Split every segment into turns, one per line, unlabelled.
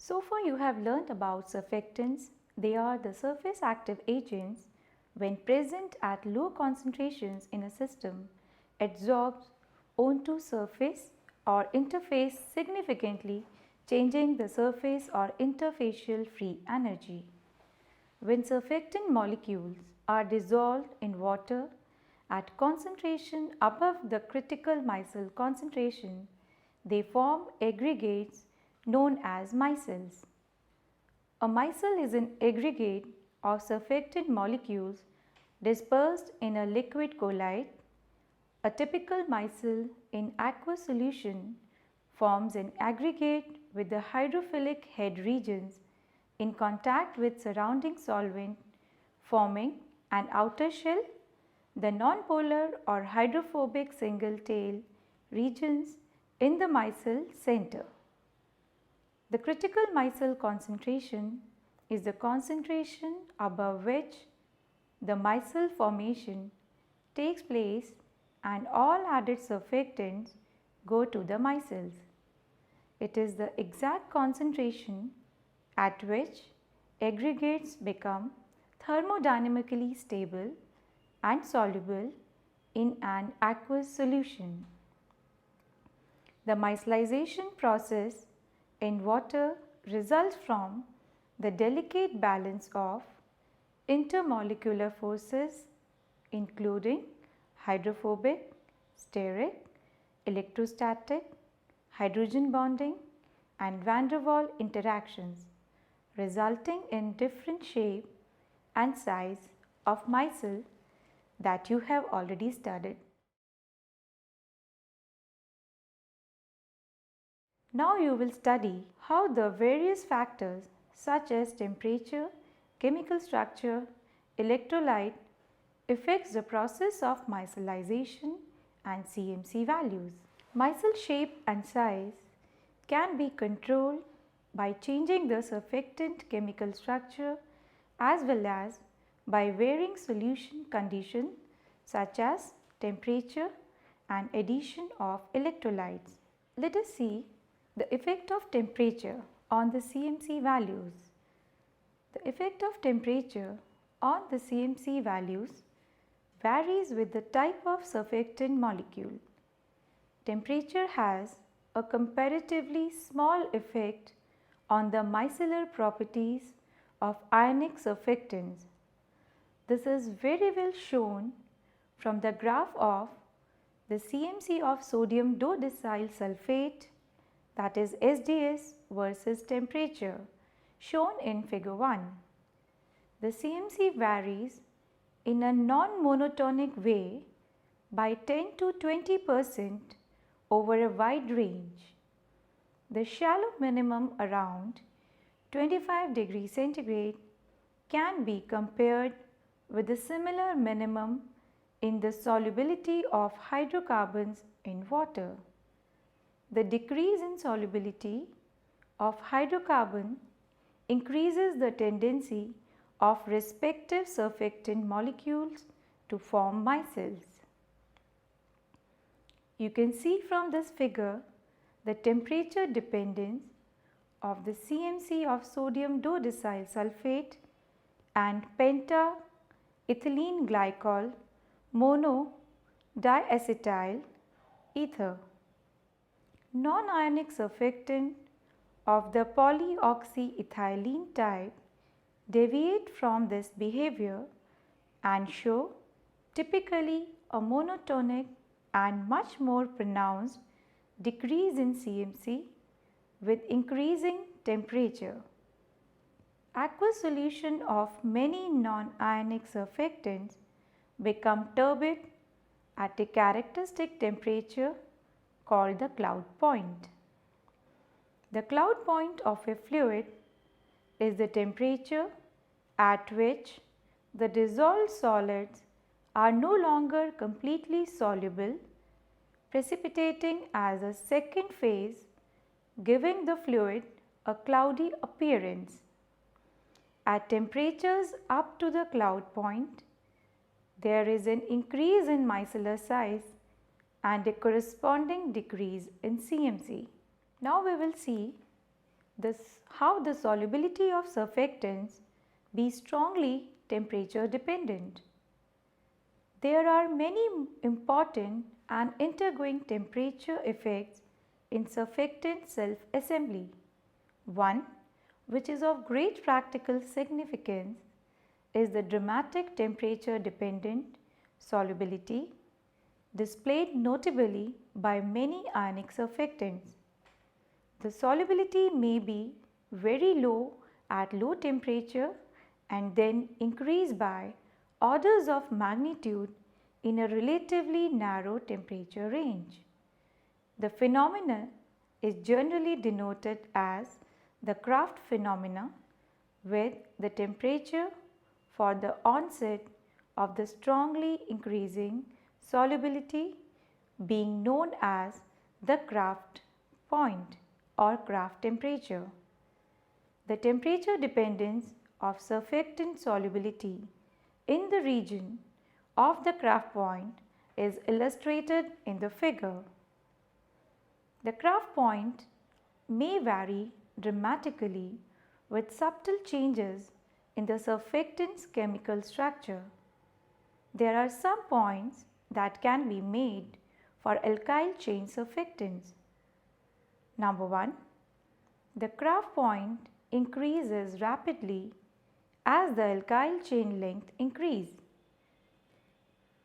So far you have learnt about surfactants. They are the surface active agents when present at low concentrations in a system adsorbs onto surface or interface significantly changing the surface or interfacial free energy. When surfactant molecules are dissolved in water at concentration above the critical micelle concentration, they form aggregates known as micelles. A micelle is an aggregate of surfactant molecules dispersed in a liquid colloid. A typical micelle in aqueous solution forms an aggregate with the hydrophilic head regions in contact with surrounding solvent, forming an outer shell, the nonpolar or hydrophobic single tail regions in the micelle center. The critical micelle concentration is the concentration above which the micelle formation takes place and all added surfactants go to the micelles. It is the exact concentration at which aggregates become thermodynamically stable and soluble in an aqueous solution. The micellization process in water results from the delicate balance of intermolecular forces including hydrophobic, steric, electrostatic, hydrogen bonding and van der Waals interactions resulting in different shape and size of micelle that you have already studied. Now you will study how the various factors such as temperature, chemical structure, electrolyte affects the process of micellization and CMC values. Micelle shape and size can be controlled by changing the surfactant chemical structure as well as by varying solution conditions such as temperature and addition of electrolytes. Let us see the effect of temperature on the CMC values. The effect of temperature on the CMC values varies with the type of surfactant molecule. Temperature has a comparatively small effect on the micellar properties of ionic surfactants. This is very well shown from the graph of the CMC of sodium dodecyl sulfate, that is SDS versus temperature, shown in figure 1. The CMC varies in a non-monotonic way by 10 to 20% over a wide range. The shallow minimum around 25 degrees centigrade can be compared with the similar minimum in the solubility of hydrocarbons in water. The decrease in solubility of hydrocarbon increases the tendency of respective surfactant molecules to form micelles. You can see from this figure the temperature dependence of the CMC of sodium dodecyl sulfate and penta-ethylene glycol mono-diacetyl ether. Non-ionic surfactant of the polyoxyethylene type deviate from this behavior and show typically a monotonic and much more pronounced decrease in CMC with increasing temperature. Aqueous solution of many non-ionic surfactants become turbid at a characteristic temperature called the cloud point. The cloud point of a fluid is the temperature at which the dissolved solids are no longer completely soluble, precipitating as a second phase, giving the fluid a cloudy appearance. At temperatures up to the cloud point, there is an increase in micellar size and a corresponding decrease in CMC. Now we will see how the solubility of surfactants be strongly temperature dependent. There are many important and intergoing temperature effects in surfactant self-assembly. One, which is of great practical significance, is the dramatic temperature dependent solubility displayed notably by many ionic surfactants. The solubility may be very low at low temperature and then increase by orders of magnitude in a relatively narrow temperature range. The phenomenon is generally denoted as the Krafft phenomena, with the temperature for the onset of the strongly increasing solubility being known as the Krafft point or Krafft temperature. The temperature dependence of surfactant solubility in the region of the Krafft point is illustrated in the figure. The Krafft point may vary dramatically with subtle changes in the surfactant's chemical structure. There are some points that can be made for alkyl chain surfactants. Number 1. The Krafft point increases rapidly as the alkyl chain length increases.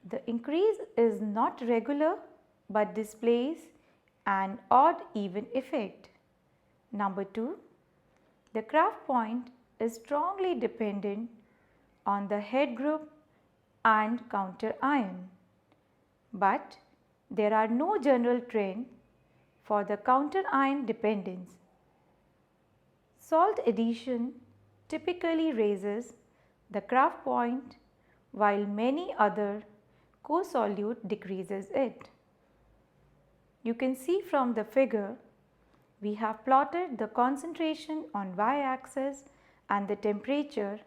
The increase is not regular but displays an odd even effect. Number 2. The Krafft point is strongly dependent on the head group and counter ion, but there are no general trend for the counter ion dependence. Salt addition typically raises the Krafft point while many other co-solute decreases it. You can see from the figure we have plotted the concentration on y-axis and the temperature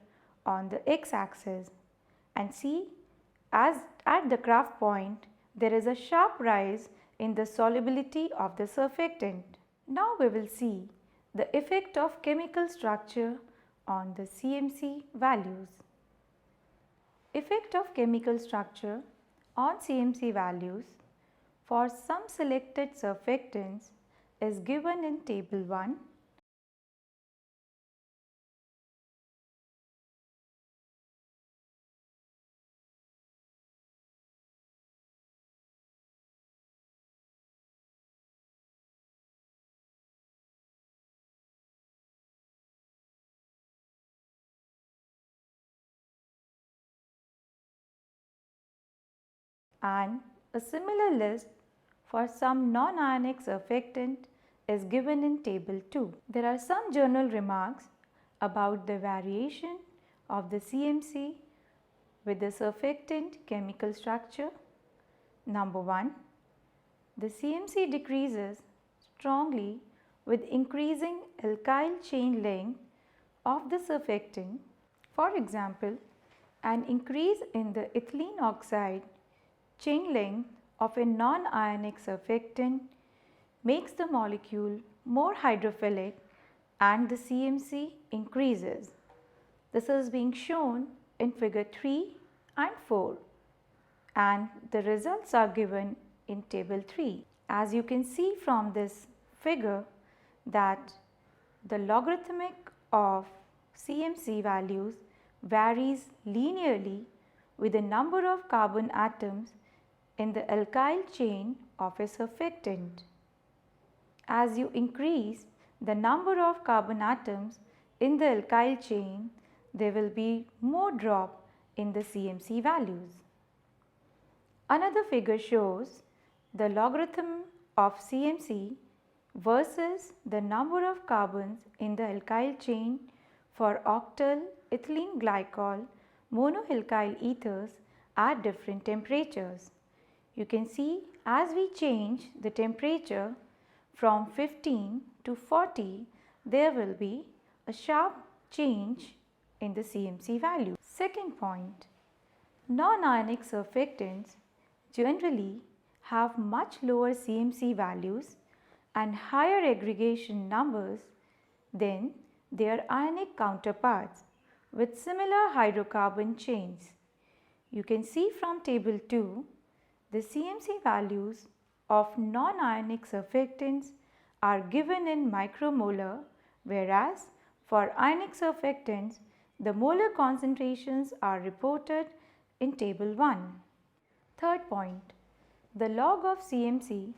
on the x-axis, and see as at the Krafft point there is a sharp rise in the solubility of the surfactant. Now we will see the effect of chemical structure on the CMC values. Effect of chemical structure on CMC values for some selected surfactants is given in table 1. And a similar list for some non-ionic surfactant is given in table 2. There are some journal remarks about the variation of the CMC with the surfactant chemical structure. Number 1. The CMC decreases strongly with increasing alkyl chain length of the surfactant. For example, an increase in the ethylene oxide chain length of a non-ionic surfactant makes the molecule more hydrophilic and the CMC increases. This is being shown in figure 3 and 4, and the results are given in table 3. As you can see from this figure that the logarithmic of CMC values varies linearly with the number of carbon atoms in the alkyl chain of a surfactant. As you increase the number of carbon atoms in the alkyl chain, there will be more drop in the CMC values. Another figure shows the logarithm of CMC versus the number of carbons in the alkyl chain for octyl ethylene glycol monoalkyl ethers at different temperatures. You can see as we change the temperature from 15 to 40, there will be a sharp change in the CMC value. Second point, non-ionic surfactants generally have much lower CMC values and higher aggregation numbers Then their ionic counterparts with similar hydrocarbon chains. You can see from table 2 the CMC values of non-ionic surfactants are given in micromolar, whereas for ionic surfactants the molar concentrations are reported in table 1. Third point, the log of CMC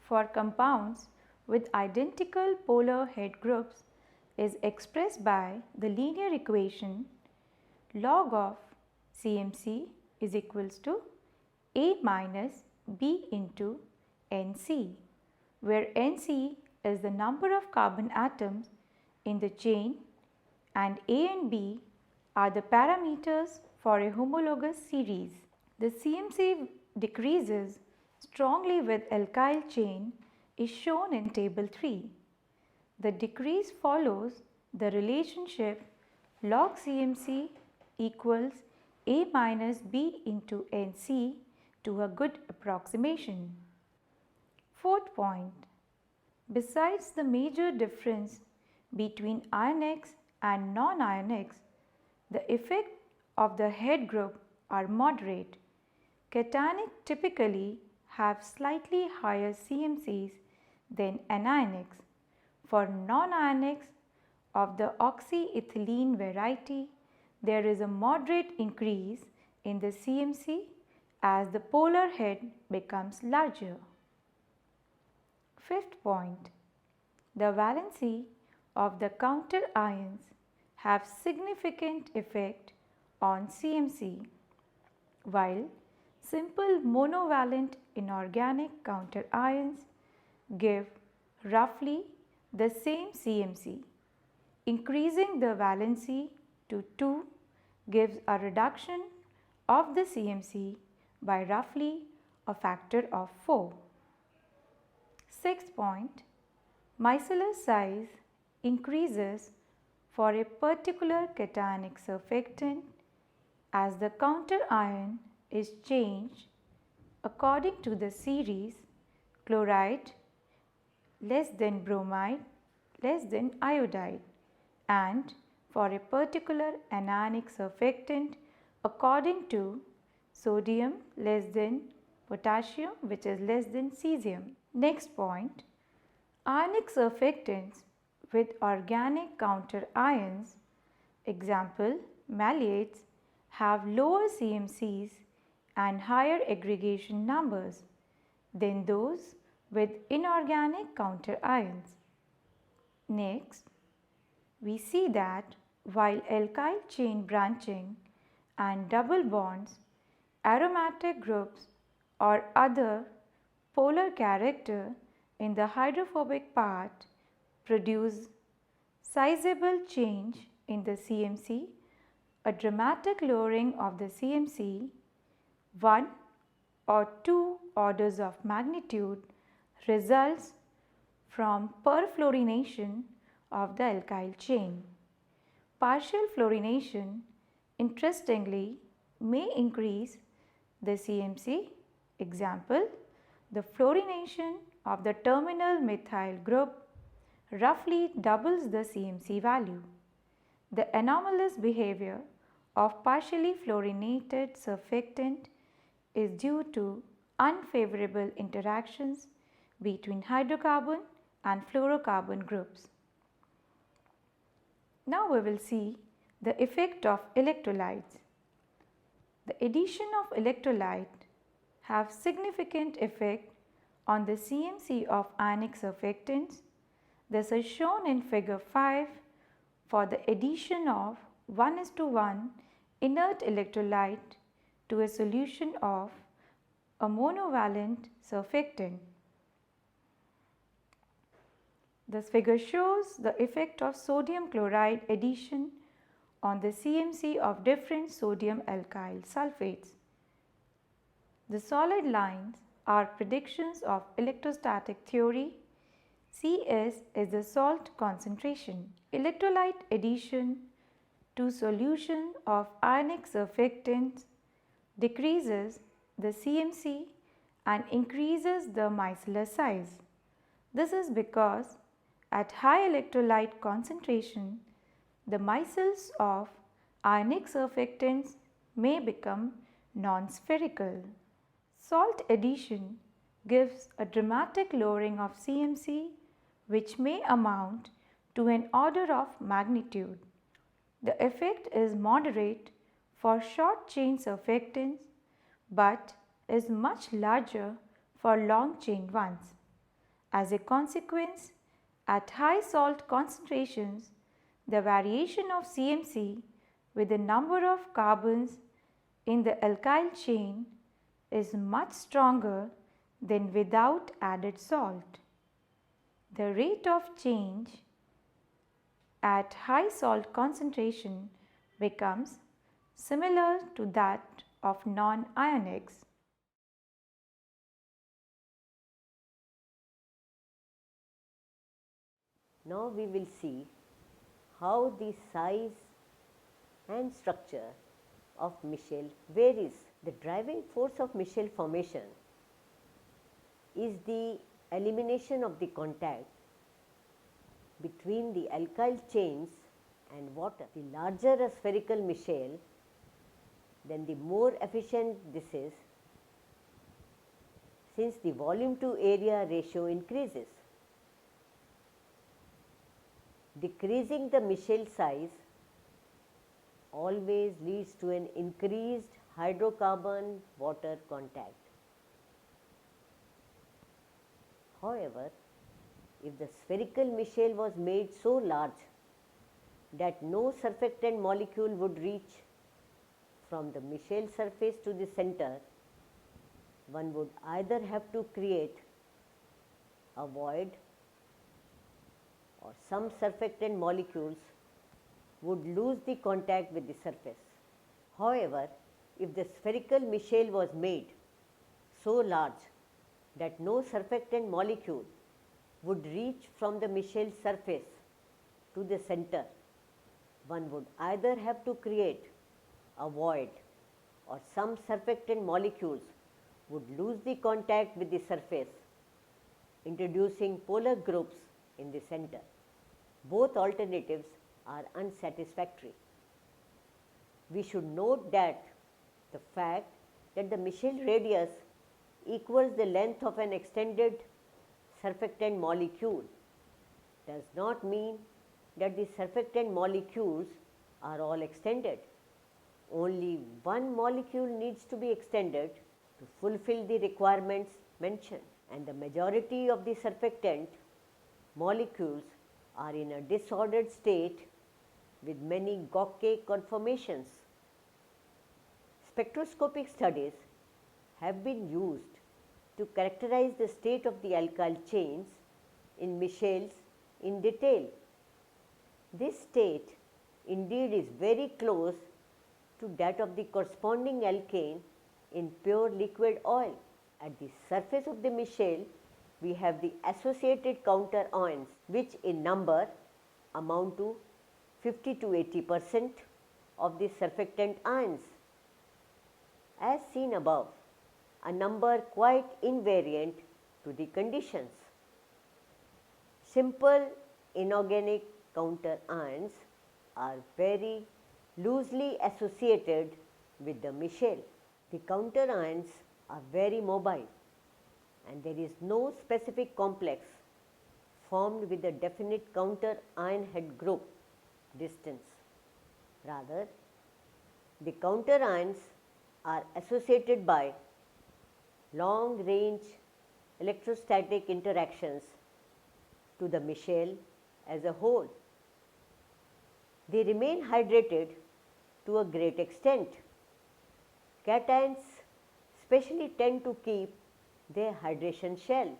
for compounds with identical polar head groups is expressed by the linear equation log of CMC is equals to A minus B into Nc, where Nc is the number of carbon atoms in the chain and A and B are the parameters for a homologous series. The CMC decreases strongly with alkyl chain is shown in table 3. The decrease follows the relationship log CMC equals A minus B into Nc to a good approximation. Fourth point, besides the major difference between ionics and non-ionics, the effect of the head group are moderate. Cationic typically have slightly higher CMCs than anionics. For non-ionics of the oxyethylene variety, there is a moderate increase in the CMC as the polar head becomes larger. Fifth point, the valency of the counter ions have significant effect on CMC, while simple monovalent inorganic counter ions give roughly the same CMC. Increasing the valency to 2 gives a reduction of the CMC by roughly a factor of 4. Sixth point, micellar size increases for a particular cationic surfactant as the counter ion is changed according to the series chloride less than bromide less than iodide, and for a particular anionic surfactant according to sodium less than potassium, which is less than cesium. Next point, ionic surfactants with organic counter ions, example mallates, have lower CMCs and higher aggregation numbers than those with inorganic counter ions. Next, we see that while alkyl chain branching and double bonds, aromatic groups or other polar character in the hydrophobic part produce sizable change in the CMC, a dramatic lowering of the CMC 1 or 2 orders of magnitude results from perfluorination of the alkyl chain. Partial fluorination, interestingly, may increase the CMC. Example, the fluorination of the terminal methyl group roughly doubles the CMC value. The anomalous behavior of partially fluorinated surfactant is due to unfavorable interactions between hydrocarbon and fluorocarbon groups. Now we will see the effect of electrolytes. The addition of electrolyte have significant effect on the CMC of ionic surfactants. This is shown in figure 5 for the addition of 1:1 inert electrolyte to a solution of a monovalent surfactant. This figure shows the effect of sodium chloride addition on the CMC of different sodium alkyl sulfates. The solid lines are predictions of electrostatic theory. Cs is the salt concentration. Electrolyte addition to solution of ionic surfactants decreases the CMC and increases the micellar size. This is because At high electrolyte concentration, the micelles of ionic surfactants may become non-spherical. Salt addition gives a dramatic lowering of CMC which may amount to an order of magnitude. The effect is moderate for short chain surfactants but is much larger for long chain ones. As a consequence, at high salt concentrations, the variation of CMC with the number of carbons in the alkyl chain is much stronger than without added salt. The rate of change at high salt concentration becomes similar to that of non-ionics.
Now we will see how the size and structure of micelle varies. The driving force of micelle formation is the elimination of the contact between the alkyl chains and water. The larger a spherical micelle, then the more efficient this is, since the volume to area ratio increases. Decreasing the micelle size always leads to an increased hydrocarbon water contact. However, if the spherical micelle was made so large that no surfactant molecule would reach from the micelle surface to the center, one would either have to create a void or some surfactant molecules would lose the contact with the surface. However, if the spherical micelle was made so large that no surfactant molecule would reach from the micelle surface to the center, one would either have to create a void or some surfactant molecules would lose the contact with the surface, introducing polar groups in the center. Both alternatives are unsatisfactory. We should note that the fact that the micelle radius equals the length of an extended surfactant molecule does not mean that the surfactant molecules are all extended. Only one molecule needs to be extended to fulfill the requirements mentioned, and the majority of the surfactant molecules are in a disordered state with many Gauquet conformations. Spectroscopic studies have been used to characterize the state of the alkyl chains in micelles in detail. This state indeed is very close to that of the corresponding alkane in pure liquid oil. At the surface of the micelle, we have the associated counter ions, which in number amount to 50 to 80% of the surfactant ions. As seen above, a number quite invariant to the conditions. Simple inorganic counter ions are very loosely associated with the micelle. The counter ions are very mobile and there is no specific complex formed with a definite counter ion head group distance. Rather, the counter ions are associated by long range electrostatic interactions to the micelle as a whole. They remain hydrated to a great extent. Cations especially tend to keep their hydration shell.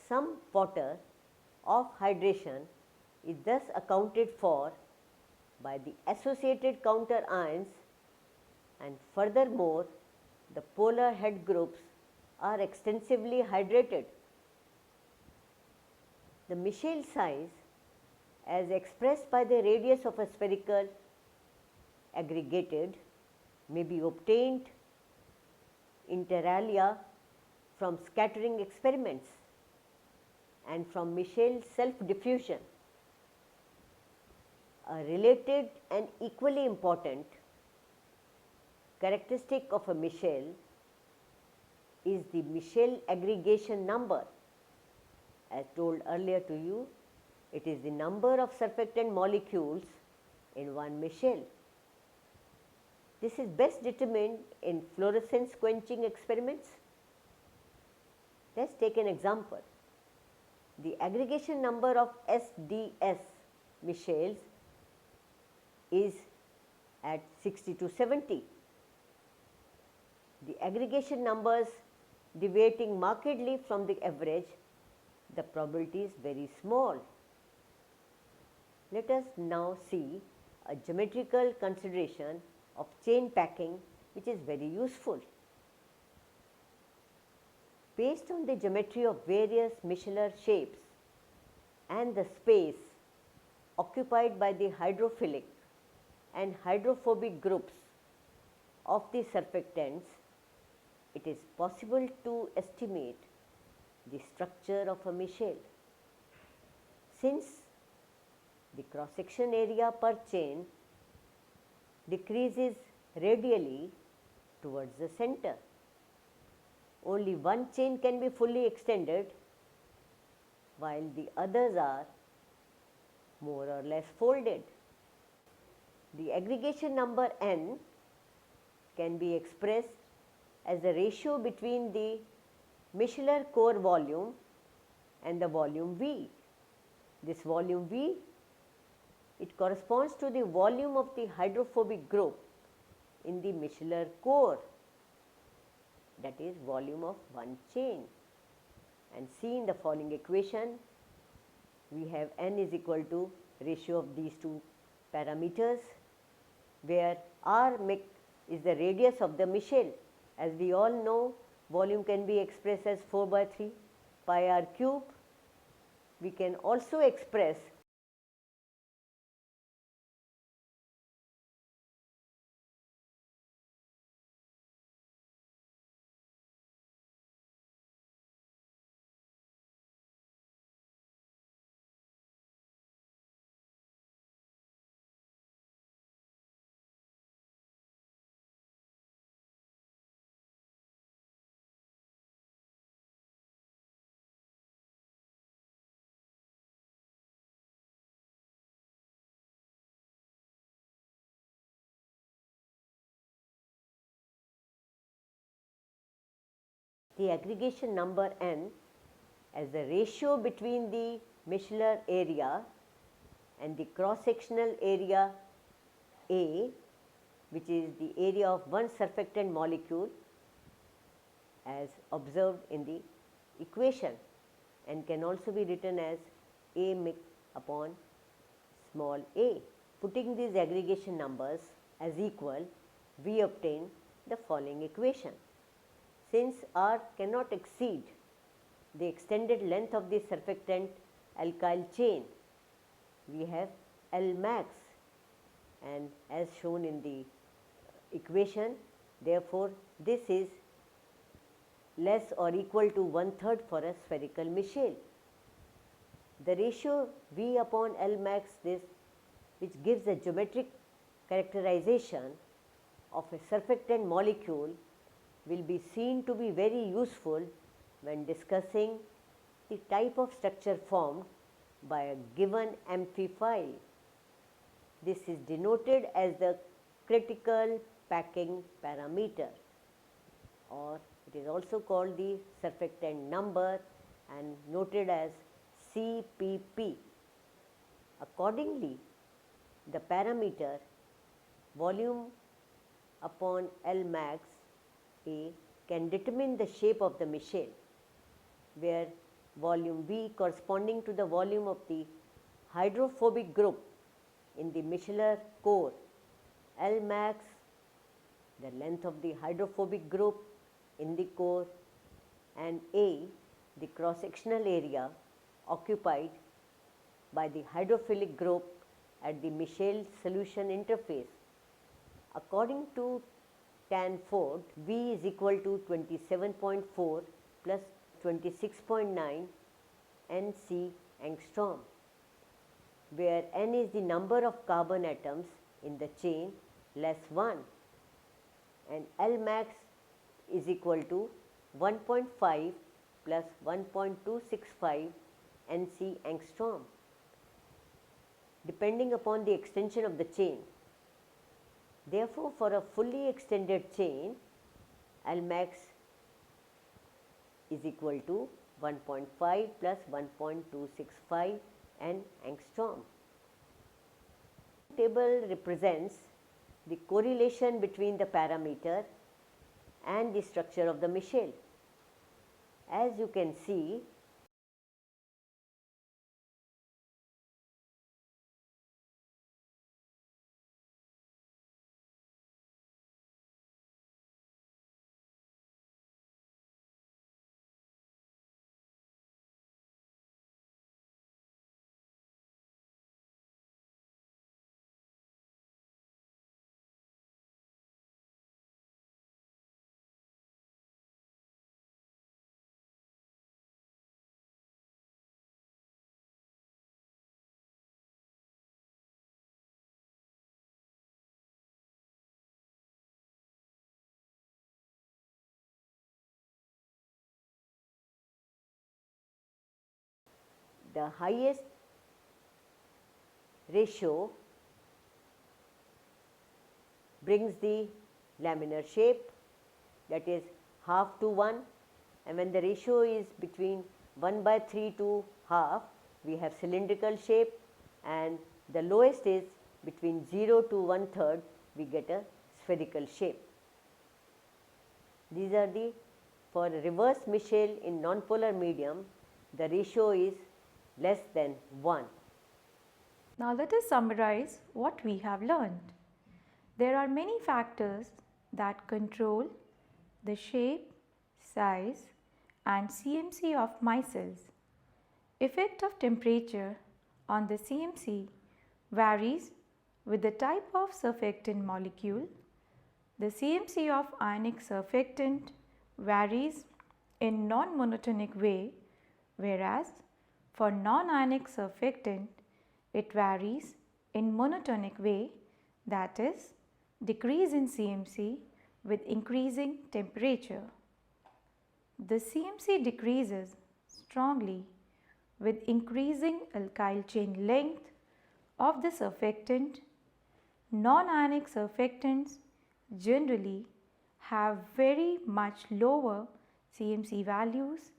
Some water of hydration is thus accounted for by the associated counter ions, and furthermore the polar head groups are extensively hydrated. The micelle size as expressed by the radius of a spherical aggregated may be obtained inter alia from scattering experiments, and from Micelle self-diffusion. A related and equally important characteristic of a Micelle is the Micelle aggregation number. As told earlier to you, it is the number of surfactant molecules in one Micelle. This is best determined in fluorescence quenching experiments. Let us take an example. The aggregation number of SDS Micelles is at 60 to 70. The aggregation numbers deviating markedly from the average, the probability is very small. Let us now see a geometrical consideration of chain packing, which is very useful. Based on the geometry of various Micellar shapes and the space occupied by the hydrophilic and hydrophobic groups of the surfactants, it is possible to estimate the structure of a Micelle. Since the cross-section area per chain decreases radially towards the center, only one chain can be fully extended, while the others are more or less folded. The aggregation number n can be expressed as the ratio between the Micellar core volume and the volume V. This volume V, it corresponds to the volume of the hydrophobic group in the Micellar core, that is volume of one chain. And see in the following equation, we have n is equal to ratio of these two parameters, where r mic is the radius of the Micelle. As we all know, volume can be expressed as 4 by 3 pi r cube. We can also express the aggregation number n as the ratio between the Micellar area and the cross-sectional area A, which is the area of one surfactant molecule as observed in the equation, and can also be written as A mic upon small a. Putting these aggregation numbers as equal, we obtain the following equation. Since R cannot exceed the extended length of the surfactant alkyl chain, we have L max, and as shown in the equation, therefore, this is less or equal to 1/3 for a spherical Micelle. The ratio V upon L max, this which gives a geometric characterization of a surfactant molecule, will be seen to be very useful when discussing the type of structure formed by a given amphiphile. This is denoted as the critical packing parameter, or it is also called the surfactant number and noted as CPP. Accordingly, the parameter volume upon L max A can determine the shape of the Micelle, where volume V corresponding to the volume of the hydrophobic group in the Micellar core, L max the length of the hydrophobic group in the core, and A the cross-sectional area occupied by the hydrophilic group at the Micelle solution interface. According to Stanford, V is equal to 27.4 plus 26.9 NC angstrom, where N is the number of carbon atoms in the chain less 1 and L max is equal to 1.5 plus 1.265 NC angstrom, depending upon the extension of the chain. Therefore, for a fully extended chain, L max is equal to 1.5 plus 1.265 N angstrom. Table represents the correlation between the parameter and the structure of the Michelle. As you can see, the highest ratio brings the laminar shape, that is half to 1, and when the ratio is between 1/3 to half, we have cylindrical shape, and the lowest is between 0 to 1/3, we get a spherical shape. These are the, for reverse Michelle in nonpolar medium, the ratio is less than 1.
Now let us summarize what we have learned. There are many factors that control the shape, size and CMC of micelles. Effect of temperature on the CMC varies with the type of surfactant molecule. The CMC of ionic surfactant varies in non-monotonic way, whereas for non-ionic surfactant it varies in monotonic way, that is, decrease in CMC with increasing temperature. The CMC decreases strongly with increasing alkyl chain length of the surfactant. Non-ionic surfactants generally have very much lower CMC values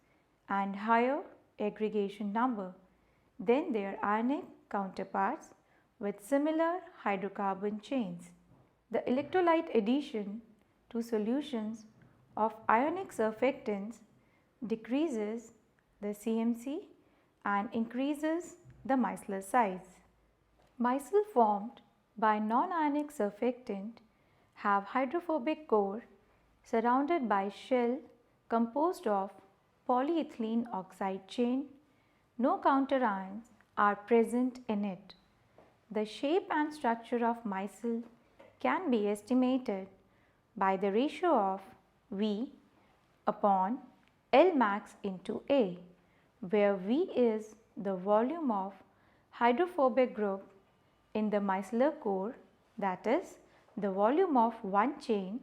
and higher aggregation number than their ionic counterparts with similar hydrocarbon chains. The electrolyte addition to solutions of ionic surfactants decreases the CMC and increases the micellar size. Micelle formed by non-ionic surfactant have hydrophobic core surrounded by shell composed of polyethylene oxide chain. No counterions are present in it. The shape and structure of micelle can be estimated by the ratio of V upon L max into A, where V is the volume of hydrophobic group in the micellar core, that is, the volume of one chain.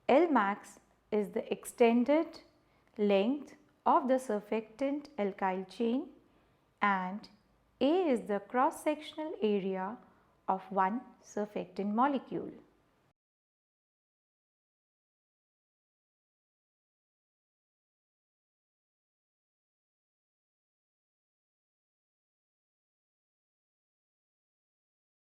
L max is the extended length of the surfactant alkyl chain, and A is the cross-sectional area of one surfactant molecule.